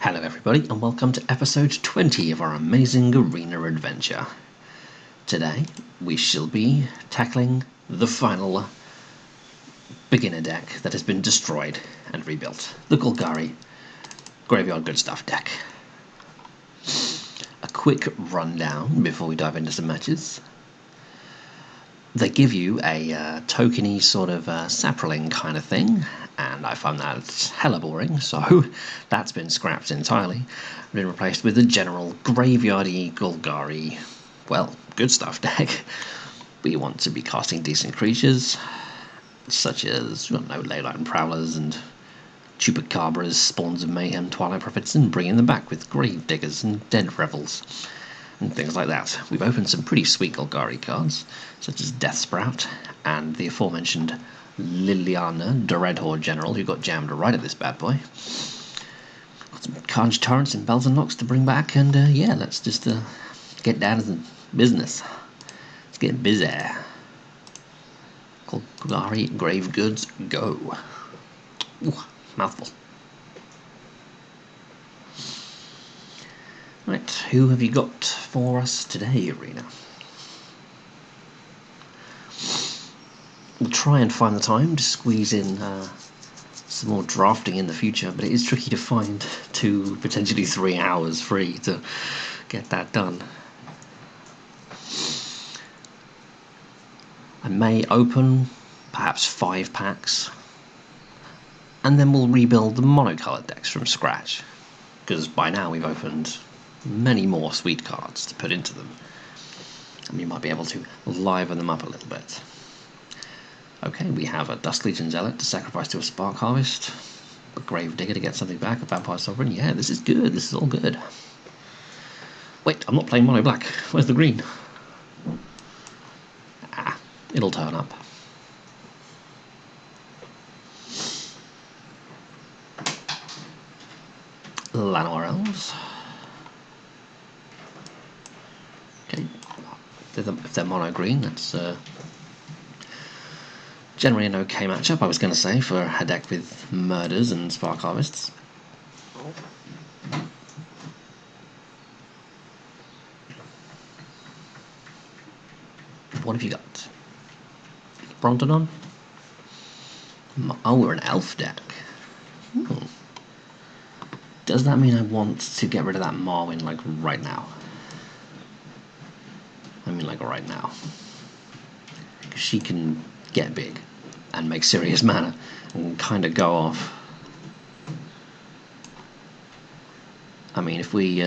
Hello everybody and welcome to episode 20 of our amazing arena adventure. Today we shall be tackling the final beginner deck that has been destroyed and rebuilt, the Golgari Graveyard Good Stuff deck. A quick rundown before we dive into some matches. They give you a tokeny sort of saproling kind of thing, and I found that hella boring, so that's been scrapped entirely. Been replaced with a general graveyardy Golgari, well, good stuff deck. We want to be casting decent creatures, such as, Leyline Prowlers and Chupacabras, Spawns of Mayhem, Twilight Prophets, and bringing them back with Grave Diggers and Dead Revels, and things like that. We've opened some pretty sweet Golgari cards, such as Death Sprout, and the aforementioned Liliana, the Red Horde General, who got jammed right at this bad boy. Got some Carnage Torrents and Bells and Locks to bring back, and yeah, let's just get down to business. Let's get busy. Golgari Grave Goods, go. Ooh, mouthful. Right, who have you got for us today, Arena? We'll try and find the time to squeeze in some more drafting in the future, but it is tricky to find 2, potentially 3 hours free to get that done. I may open perhaps 5 packs, and then we'll rebuild the monocoloured decks from scratch, because by now we've opened many more sweet cards to put into them, and we might be able to liven them up a little bit. Okay, we have a Dusk Legion Zealot to sacrifice to a Spark Harvest, a Grave Digger to get something back, a Vampire Sovereign. Yeah, this is good, this is all good. Wait, I'm not playing mono black. Where's the green? Ah, it'll turn up. Llanowar Elves. Okay, if they're mono green, that's generally an okay matchup, I was going to say, for a deck with Murders and Spark Harvests. What have you got? Brontodon? Oh, we're an elf deck. Ooh. Does that mean I want to get rid of that Marwyn, like, right now? I mean, like, right now. Because she can get big and make serious mana and kind of go off. I mean, if we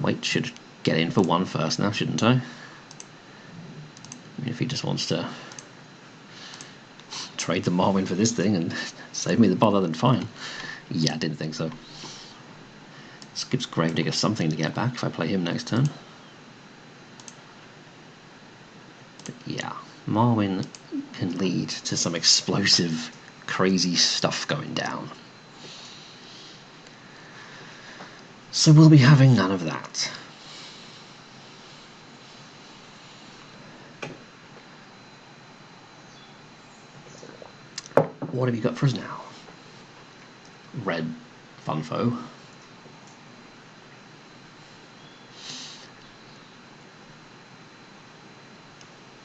wait, should get in for 1 first now, shouldn't I? I mean, if he just wants to trade the Marwyn for this thing and save me the bother, then fine. Yeah, I didn't think so. This gives Gravedigger something to get back if I play him next turn. But yeah, Marwyn can lead to some explosive, crazy stuff going down. So we'll be having none of that. What have you got for us now? Red Funfo.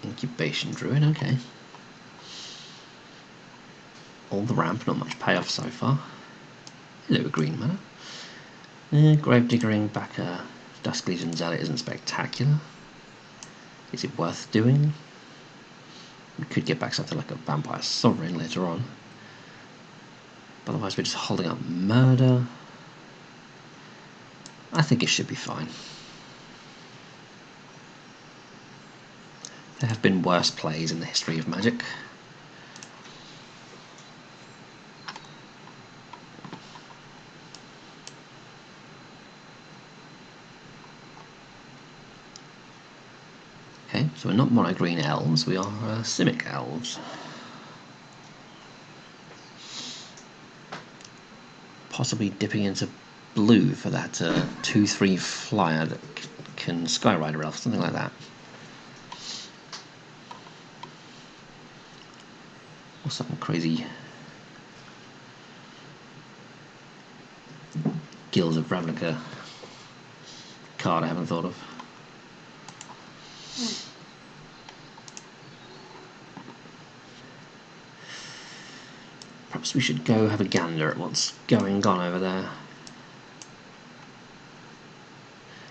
Incubation Druid, okay. All the ramp, not much payoff so far. Hello, green mana. Grave Diggering back a Dusk Legion Zealot isn't spectacular. Is it worth doing? We could get back something like a Vampire Sovereign later on. But otherwise we're just holding up Murder. I think it should be fine. There have been worse plays in the history of Magic. Okay, so we're not mono-green elves, we are Simic elves. Possibly dipping into blue for that 2/3 flyer that can Skyrider elf, something like that. Or something crazy Gills of Ravnica card I haven't thought of. Perhaps we should go have a gander at what's going on over there.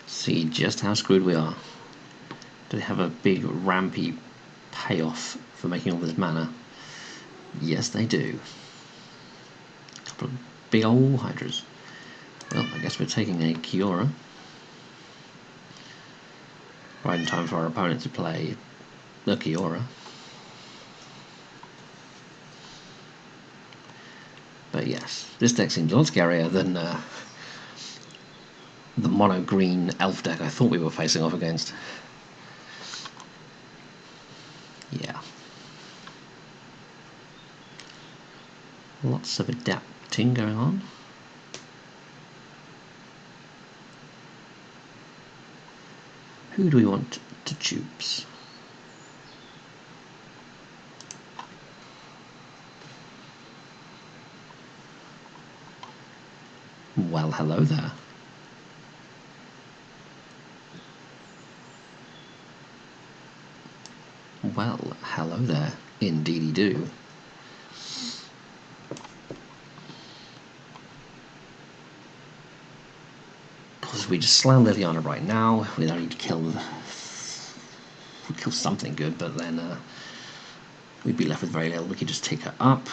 See just how screwed we are. Do they have a big rampy payoff for making all this mana? Yes, they do. A couple of big old hydras. Well, I guess we're taking a Kiora. Right in time for our opponent to play the Kiora. But yes, this deck seems a lot scarier than the mono green elf deck I thought we were facing off against. Yeah. Lots of adapting going on. Who do we want to choose? Well, hello there. Well, hello there. Indeedy do. Because if we just slam Liliana right now, we don't need to kill something good, but then we'd be left with very little. We could just take her up,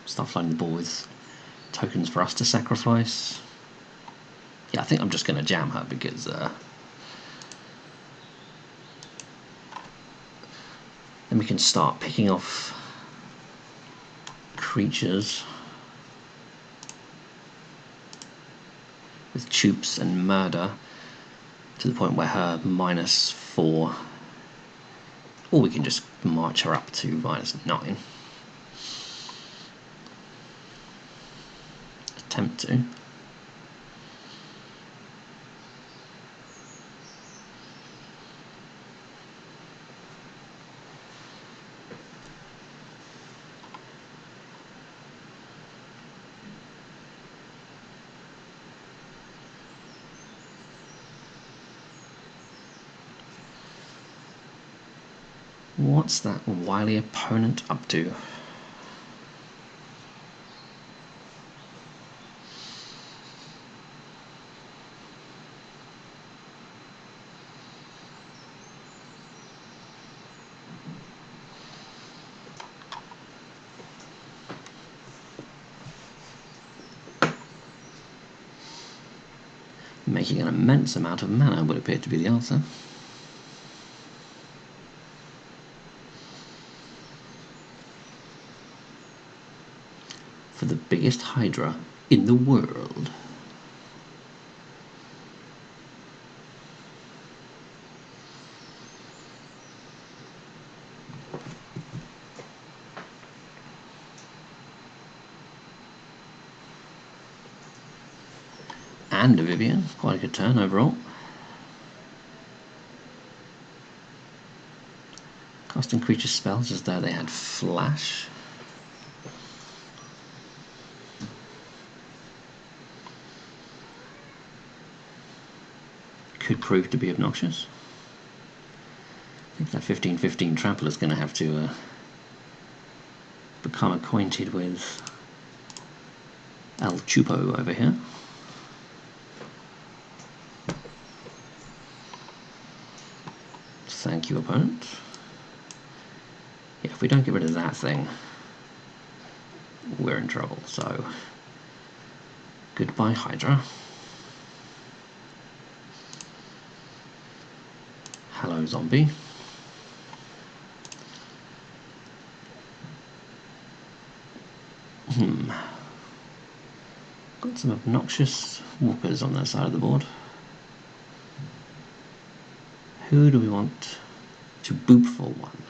start flooding the board with tokens for us to sacrifice. Yeah, I think I'm just going to jam her because then we can start picking off creatures with Choops and Murder to the point where her -4, or we can just march her up to -9. Attempt to. What's that wily opponent up to? Making an immense amount of mana would appear to be the answer. For the biggest Hydra in the world. And a Vivian, quite a good turn overall. Casting creature spells as though they had flash. Could prove to be obnoxious. I think that 15/15 trample is going to have to become acquainted with El Chupo over here. Thank you, opponent. Yeah, if we don't get rid of that thing, we're in trouble. So, goodbye, Hydra. Hello, zombie. Got some obnoxious walkers on their side of the board. Who do we want to boop for one?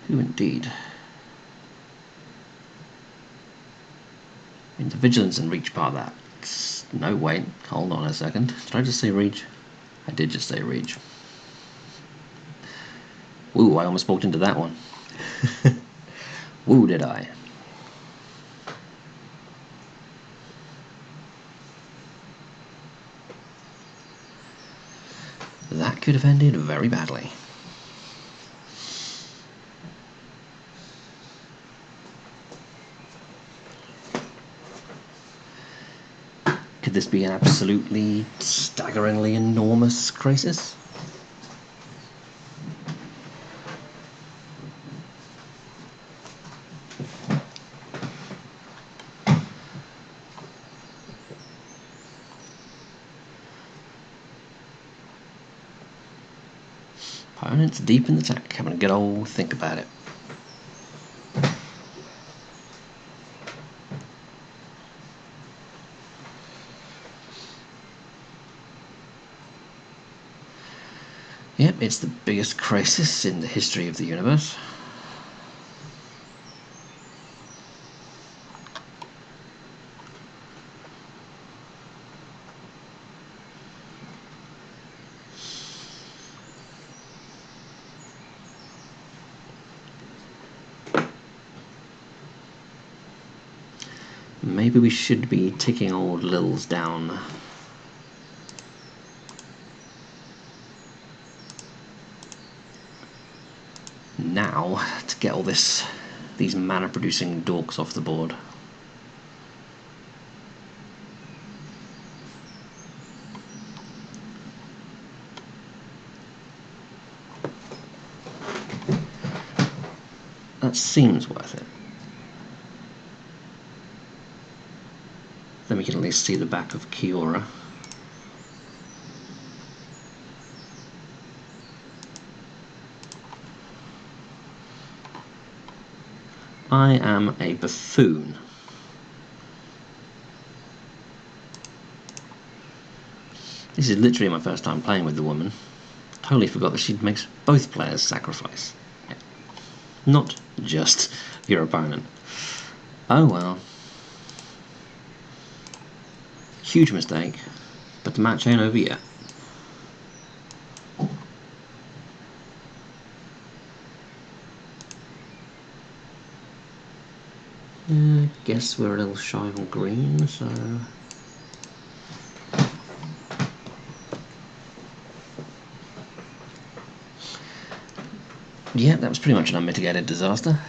Who indeed? I mean, the vigilance and reach part of that. No, wait, hold on a second. Did I just say reach? I did just say reach. Ooh, I almost walked into that one. Ooh, did I? That could have ended very badly. Could this be an absolutely staggeringly enormous crisis? Opponent's deep in the tank, having a good old think about it. Yep, it's the biggest crisis in the history of the universe. Maybe we should be ticking old Lils down. Now, to get all these mana producing dorks off the board. That seems worth it. Then we can at least see the back of Kiora. I am a buffoon. This is literally my first time playing with the woman. Totally forgot that she makes both players sacrifice. Not just your opponent. Oh well. Huge mistake, but the match ain't over yet. Guess we're a little shy on green, so... Yeah, that was pretty much an unmitigated disaster.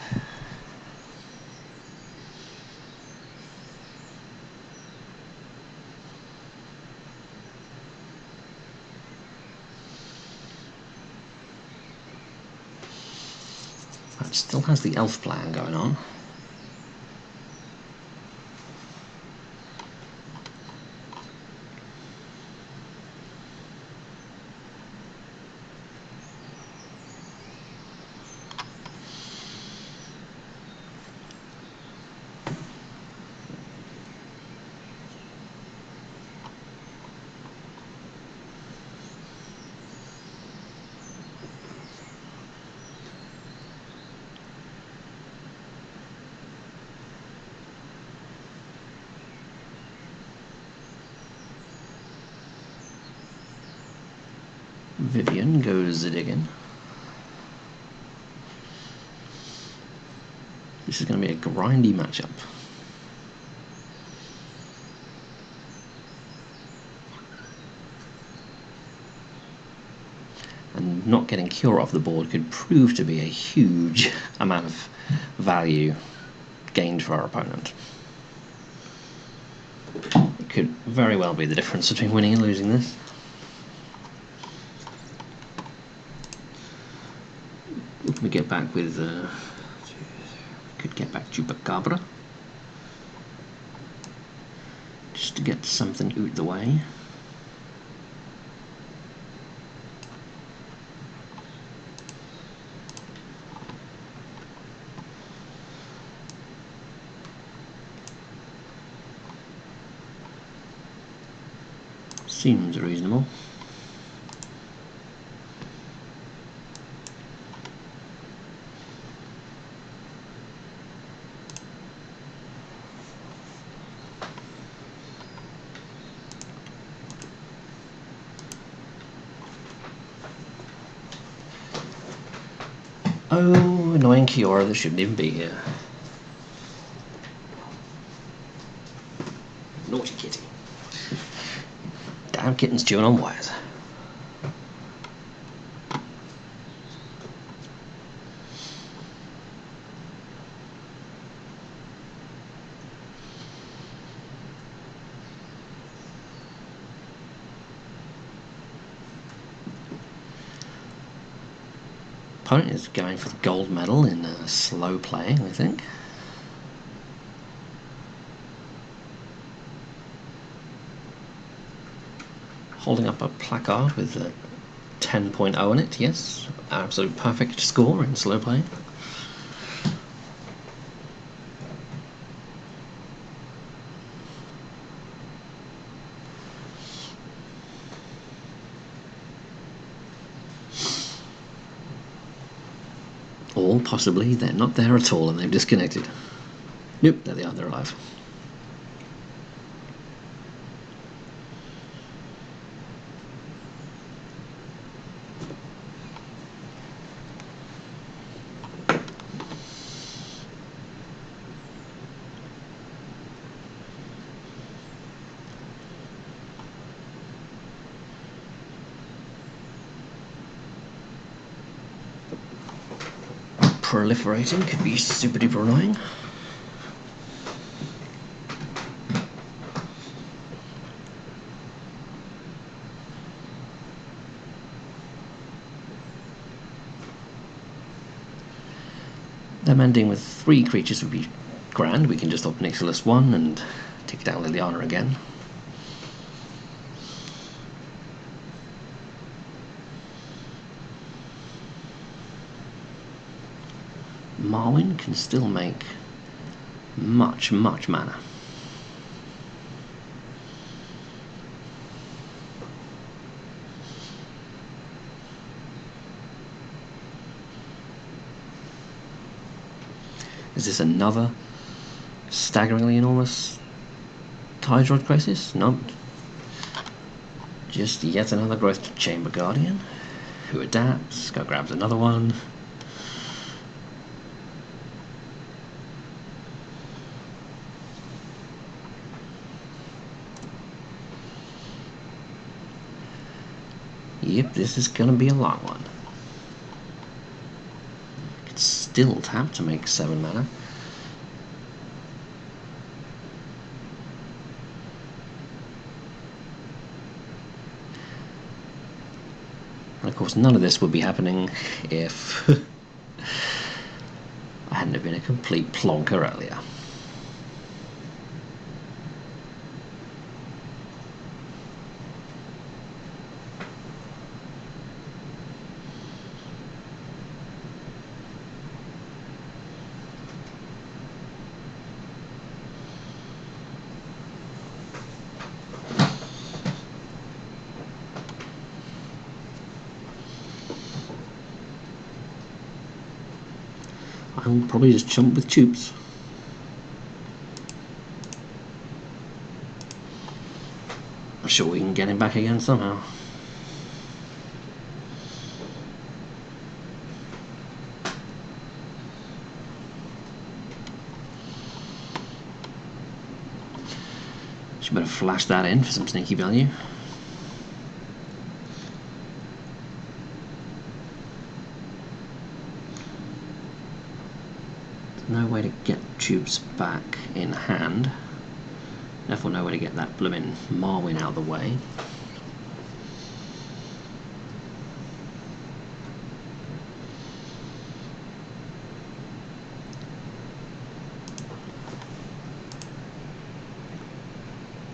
That still has the elf plan going on. Vivian goes digging. This is going to be a grindy matchup. And not getting Cure off the board could prove to be a huge amount of value gained for our opponent. It could very well be the difference between winning and losing this. We get back with could get back Chupacabra just to get something out the way. Seems reasonable. Oh, annoying Kiora that shouldn't even be here. Naughty kitty. Damn kitten's chewing on wires. Opponent is going for the gold medal in slow playing, I think. Holding up a placard with a 10.0 on it, yes. Absolute perfect score in slow playing. Or possibly they're not there at all and they've disconnected. Nope, there they are, they're alive. Proliferating could be super duper annoying. Them ending with 3 creatures would be grand. We can just open Ixalis 1 and take down Liliana again. Marwyn can still make much mana. Is this another staggeringly enormous Hydroid Crisis? Nope. Just yet another Growth Chamber Guardian who adapts, go grabs another one. Yep, this is going to be a long one. Could still tap to make 7 mana. And of course none of this would be happening if I hadn't have been a complete plonker earlier. I'll probably just chump with tubes. I'm sure we can get him back again somehow. Should better flash that in for some sneaky value. No way to get tubes back in hand. Therefore no way to get that blooming Marwyn out of the way.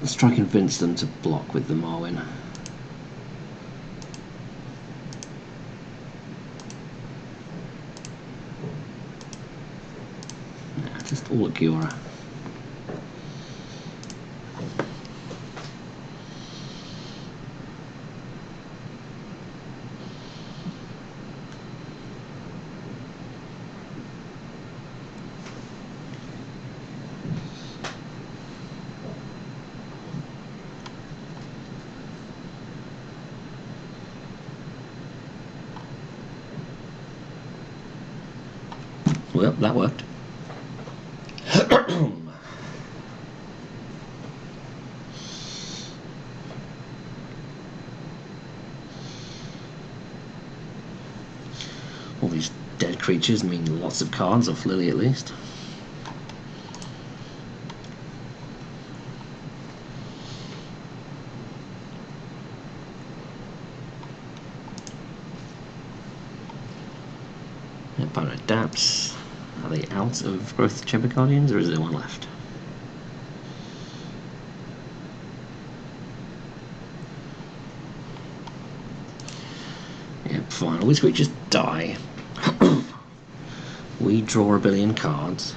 Let's try and convince them to block with the Marwyn. Nah, just all at Kiora. Well, that worked. All these dead creatures mean lots of cards off Lily at least. The opponent adapts. Are they out of Growth Chamber Guardians, or is there one left? Yep, fine. All these creatures die. We draw a billion cards.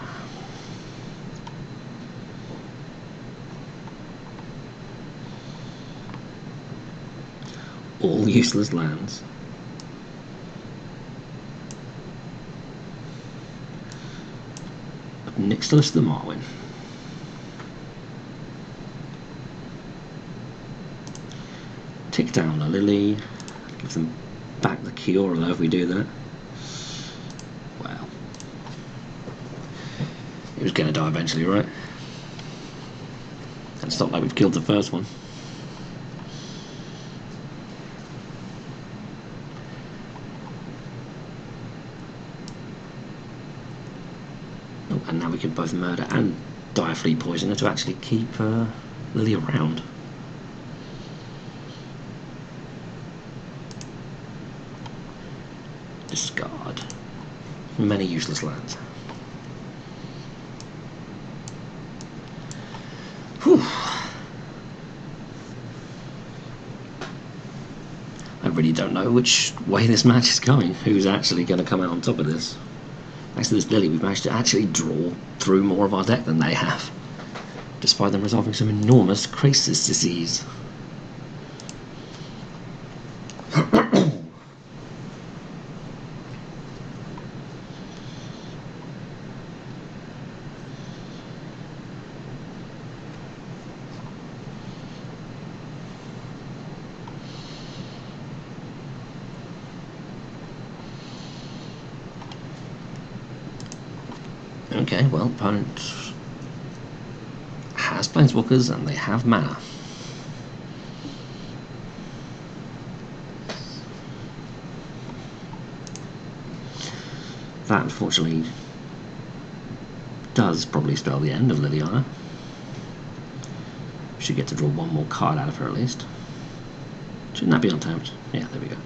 All useless lands. Next to us, the Marwyn. Tick down a Lily. Give them back the Kiora though if we do that. Wow. It was going to die eventually, right? And it's not like we've killed the first one. Oh, and now we can both murder and Direfleet poison her to actually keep Lily around. Discard. Many useless lands. Whew. I really don't know which way this match is going. Who's actually going to come out on top of this? Thanks to this Lily, we've managed to actually draw through more of our deck than they have, despite them resolving some enormous crisis disease. Okay, well, opponent has Planeswalkers and they have mana. That, unfortunately, does probably spell the end of Liliana. Should get to draw one more card out of her at least. Shouldn't that be untapped? Yeah, there we go.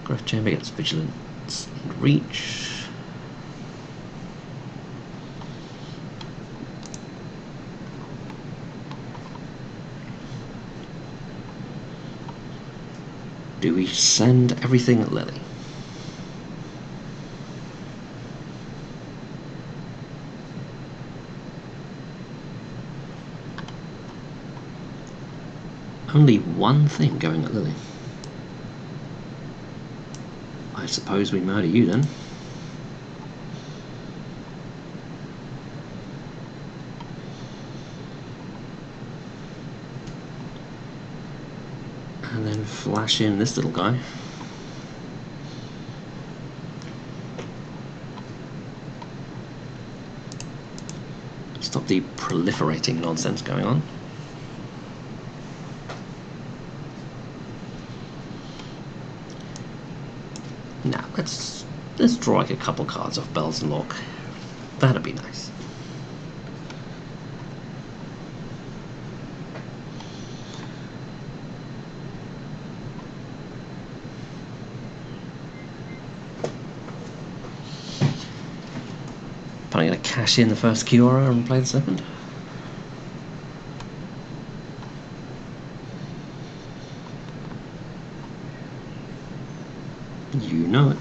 Growth Chamber gets Vigilance and Reach. Do we send everything at Lily? Only one thing going at Lily. I suppose we murder you then. And then flash in this little guy. Stop the proliferating nonsense going on. Now let's draw like a couple cards off Bells and Lock. That'd be nice. But I'm going to cash in the first Kiora and play the second. You know it.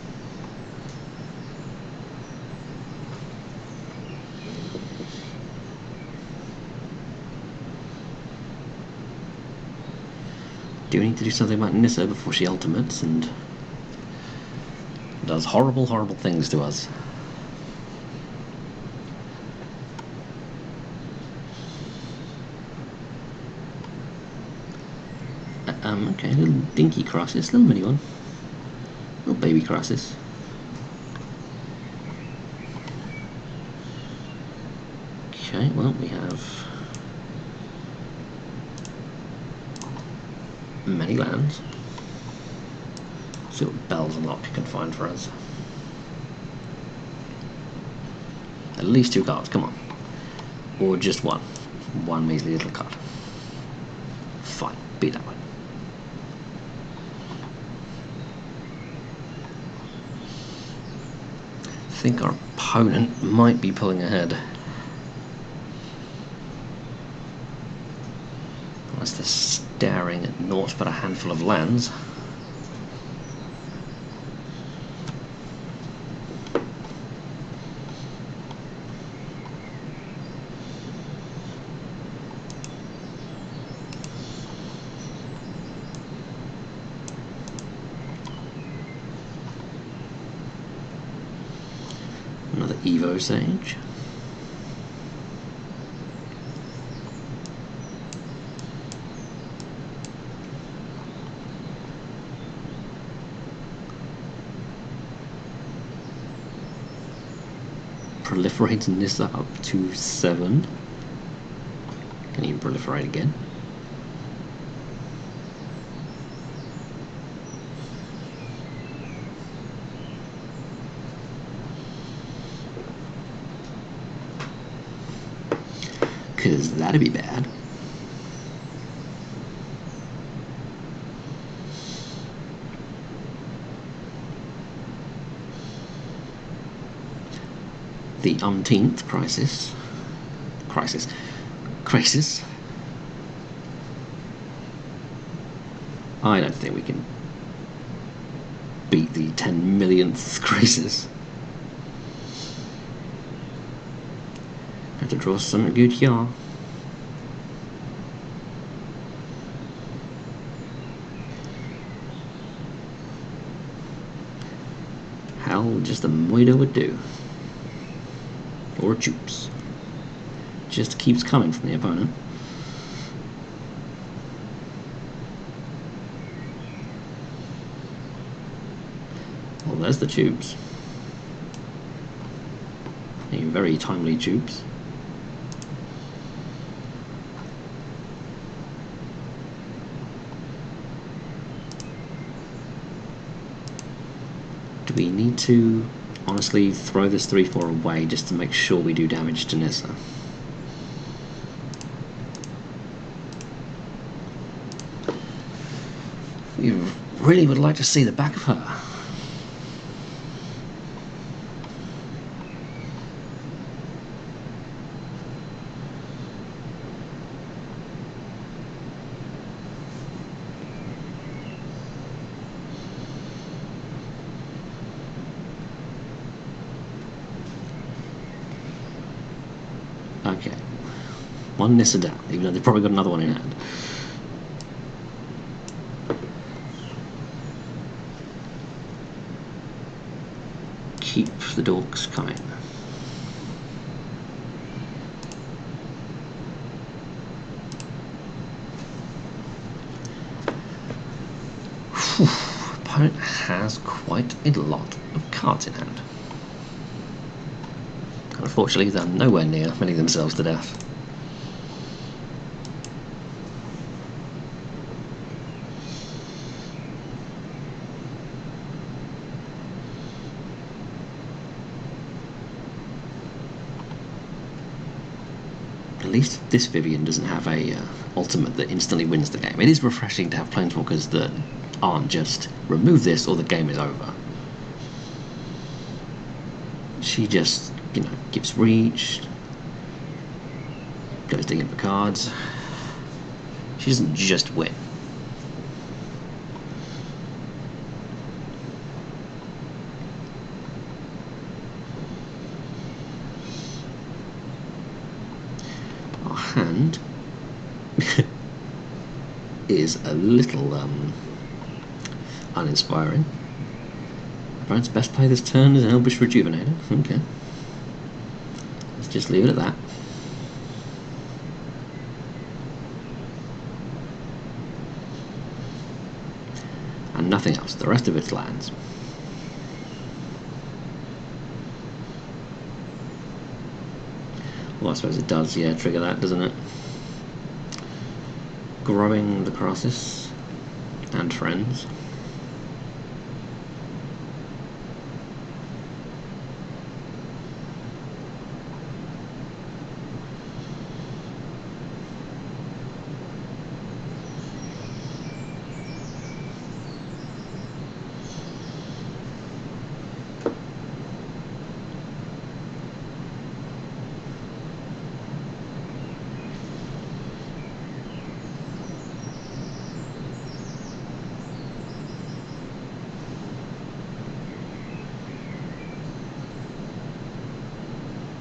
Do we need to do something about Nissa before she ultimates and does horrible, horrible things to us? Okay, a little dinky crisis, little mini one. Little baby crisis. Okay, well, we have many lands. See what Bells and Lock can find for us. At least 2 cards, come on. Or just one. One measly little card. Fine, be that way. I think our opponent might be pulling ahead. Unless they're staring at naught but a handful of lands. Another Evo Sage. Proliferating this up to 7. Can even proliferate again. Because that'd be bad. The umpteenth crisis. I don't think we can beat the 10 millionth crisis. Have to draw something good here. How just a Moida would do. Or Jupes. Just keeps coming from the opponent. Well, there's the tubes. A very timely tubes. Do we need to honestly throw this 3/4 away just to make sure we do damage to Nissa? We really would like to see the back of her. Okay. One Nissa down, even though they've probably got another one in hand. Keep the dorks coming. Whew. Opponent has quite a lot of cards in hand. Unfortunately, they're nowhere near winning themselves to death. At least this Vivian doesn't have a ultimate that instantly wins the game. It is refreshing to have planeswalkers that aren't just remove this or the game is over. She just, gives reach, goes digging for cards. She doesn't just win. Our hand is a little uninspiring. Opponent's best play this turn is an Elvish Rejuvenator. Okay. Let's just leave it at that. nothing else. The rest of it's lands. Well, I suppose it does, yeah, trigger that, doesn't it? Growing the Colossus and friends.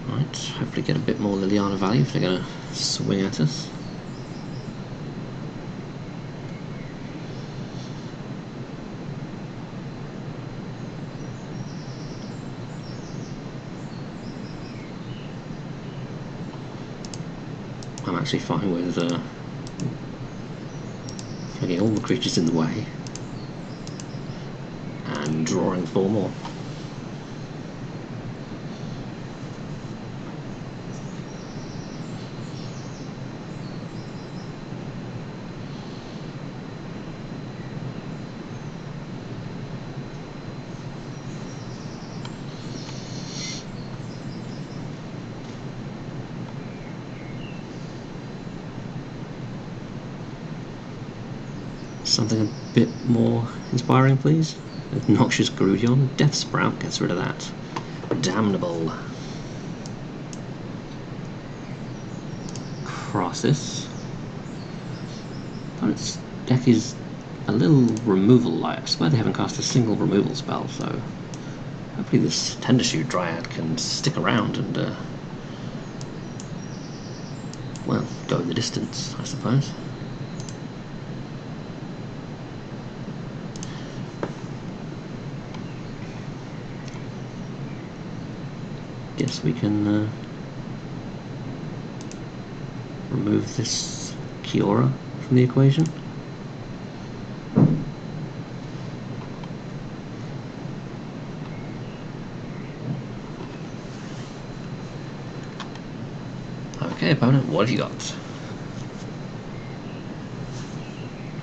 Right, hopefully get a bit more Liliana value if they're going to swing at us. I'm actually fine with flagging all the creatures in the way and drawing 4 more. Something a bit more inspiring, please. Noxious Grudion. Death Sprout gets rid of that. Damnable Crossis. Opponent's deck is a little removal light. I swear they haven't cast a single removal spell, so hopefully this Tendershoot Dryad can stick around and, well, go the distance, I suppose. Guess we can remove this Kiora from the equation. Okay, opponent, what have you got?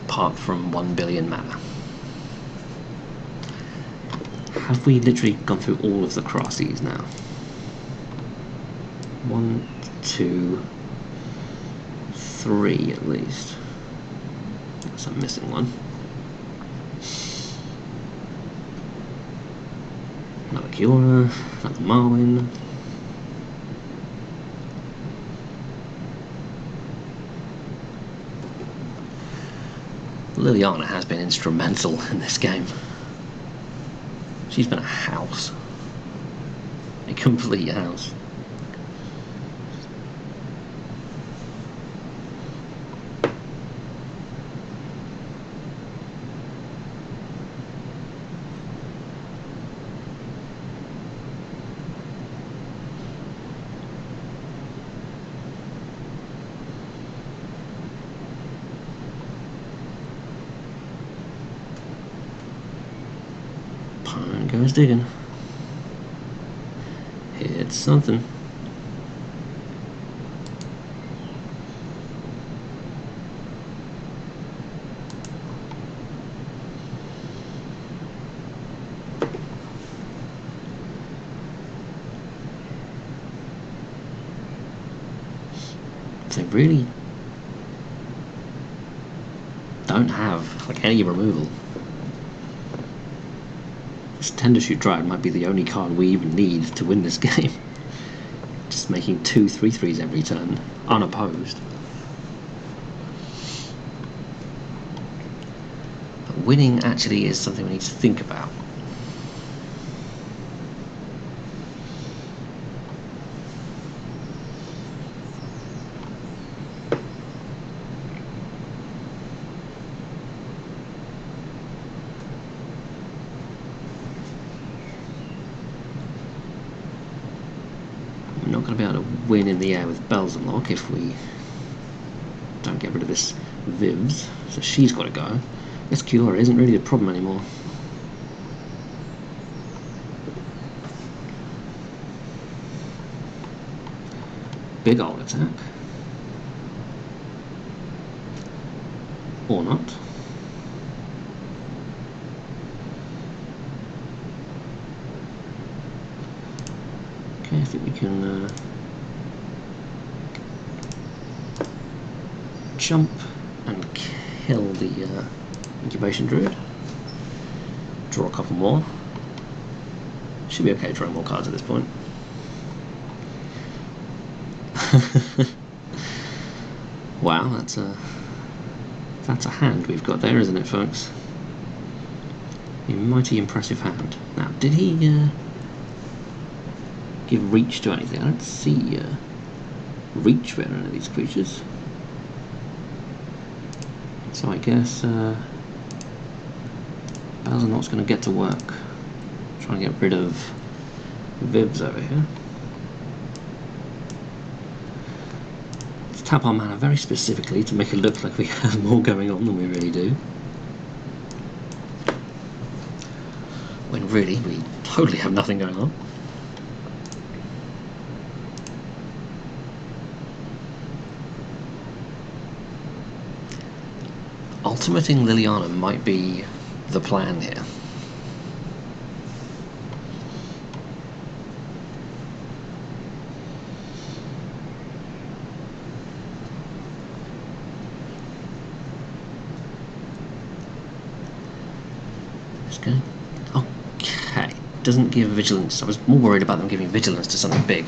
Apart from 1 billion mana. Have we literally gone through all of the Crossies now? 1, 2, 3 at least. Guess I'm missing one. Another Kiora, another Marwyn. Liliana has been instrumental in this game. She's been a house. A complete house. Goes digging. It's something. They really don't have like any removal. This Tendershoot Dryad might be the only card we even need to win this game. Just making 2 3/3s every turn, unopposed. But winning actually is something we need to think about. We're not going to be able to win in the air with Belzenlock if we don't get rid of this Vivs, so she's got to go. This Kiora isn't really the problem anymore. big old attack. Or not. Okay, I think we can jump and kill the incubation druid. Draw a couple more. Should be okay drawing more cards at this point. Wow, that's a hand we've got there, isn't it, folks? A mighty impressive hand. Now, did he give reach to anything? I don't see reach for any of these creatures. So I guess Balzanot's going to get to work. Trying to get rid of Vivs over here. Let's tap our mana very specifically to make it look like we have more going on than we really do. When really we totally have nothing going on. Ultimating Liliana might be the plan here. Okay. Okay. Doesn't give vigilance. I was more worried about them giving vigilance to something big,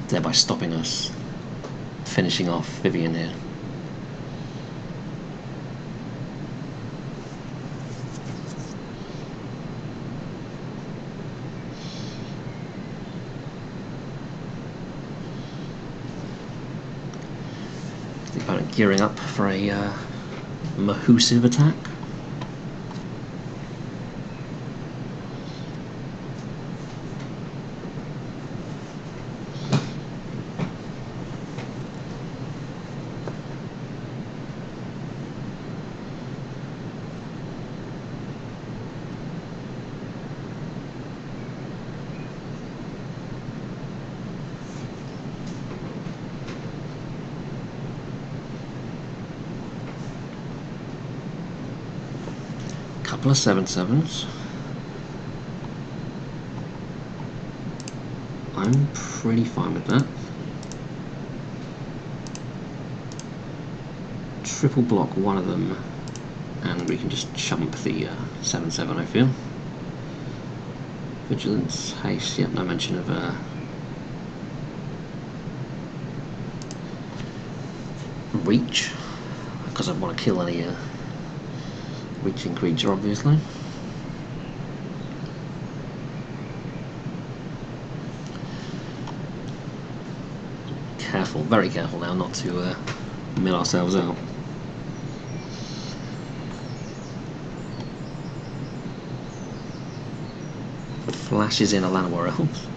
thereby stopping us finishing off Vivian here. The opponent gearing up for a Mahusive attack. Couple of 7/7s. I'm pretty fine with that. Triple block one of them, and we can just chump the 7/7. I feel. Vigilance, haste. Yep, no mention of reach, because I want to kill any reaching creature, obviously. Careful, very careful now not to mill ourselves out. Flashes in a Llanowar Elf.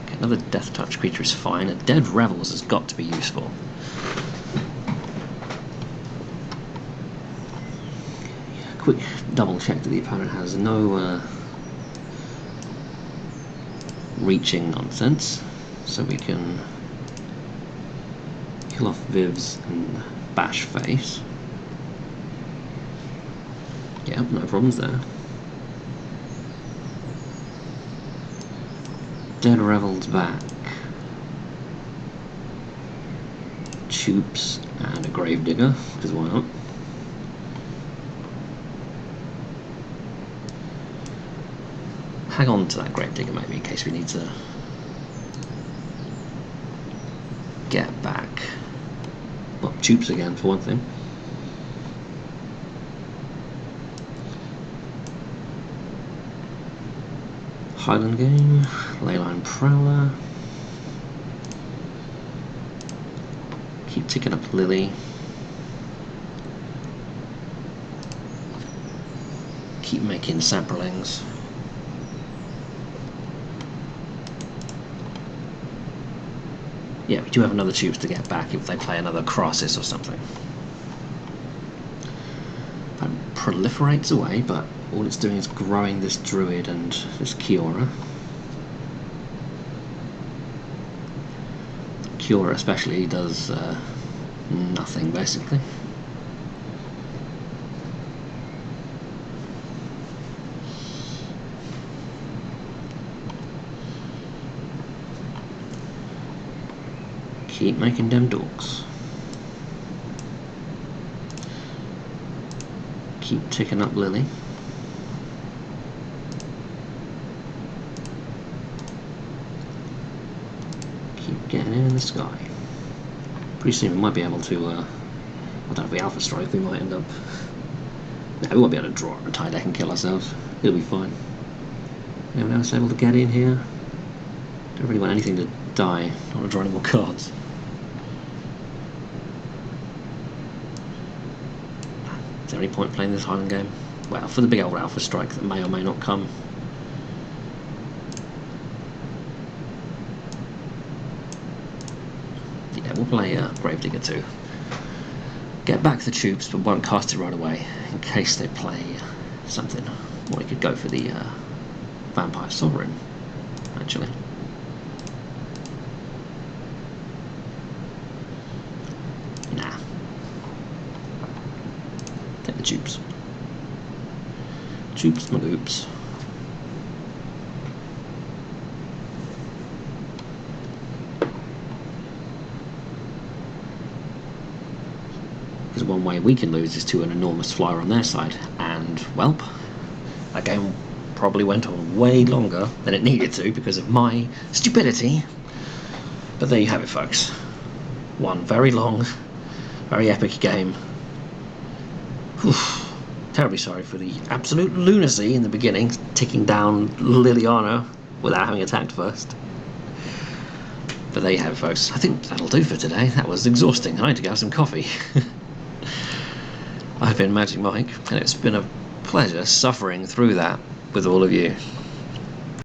Okay, another Death Touch creature is fine. A Dead Revels has got to be useful. Quick double check that the opponent has no reaching nonsense, so we can kill off Vivs and bash face. Yeah, no problems there. Dead Revels back. Tubes and a Gravedigger, because why not? Hang on to that Gravedigger maybe in case we need to get back. Well, Tubes again for one thing. Highland Game, Leyline Prowler. Keep ticking up Lily. Keep making saplings. Yeah, we do have another Tubes to get back if they play another Crosses or something. That proliferates away, but all it's doing is growing this Druid and this Kiora. Cure especially does nothing basically. Keep making them dorks. Keep ticking up Lily. Keep getting in the sky. Pretty soon we might be able to, I don't know if we Alpha Strike, we might end up... No, we won't be able to draw a tie deck and kill ourselves. It'll be fine. Anyone else able to get in here? Don't really want anything to die. I don't want to draw any more cards. Is there any point playing this Highland game? Well, for the big old Alpha Strike that may or may not come. Yeah, we'll play Gravedigger 2. Get back the troops, but won't cast it right away, in case they play something. Or we could go for the Vampire Sovereign, actually. Nah. Take the tubes. Tubes, my goops. Because one way we can lose is to an enormous flyer on their side, and, welp, that game probably went on way longer than it needed to because of my stupidity. But there you have it, folks. One very long, very epic game. Whew. Terribly sorry for the absolute lunacy in the beginning, ticking down Liliana without having attacked first. But there you have it, folks. I think that'll do for today. That was exhausting. I need to go have some coffee. I've been Magic Mike, and it's been a pleasure suffering through that with all of you.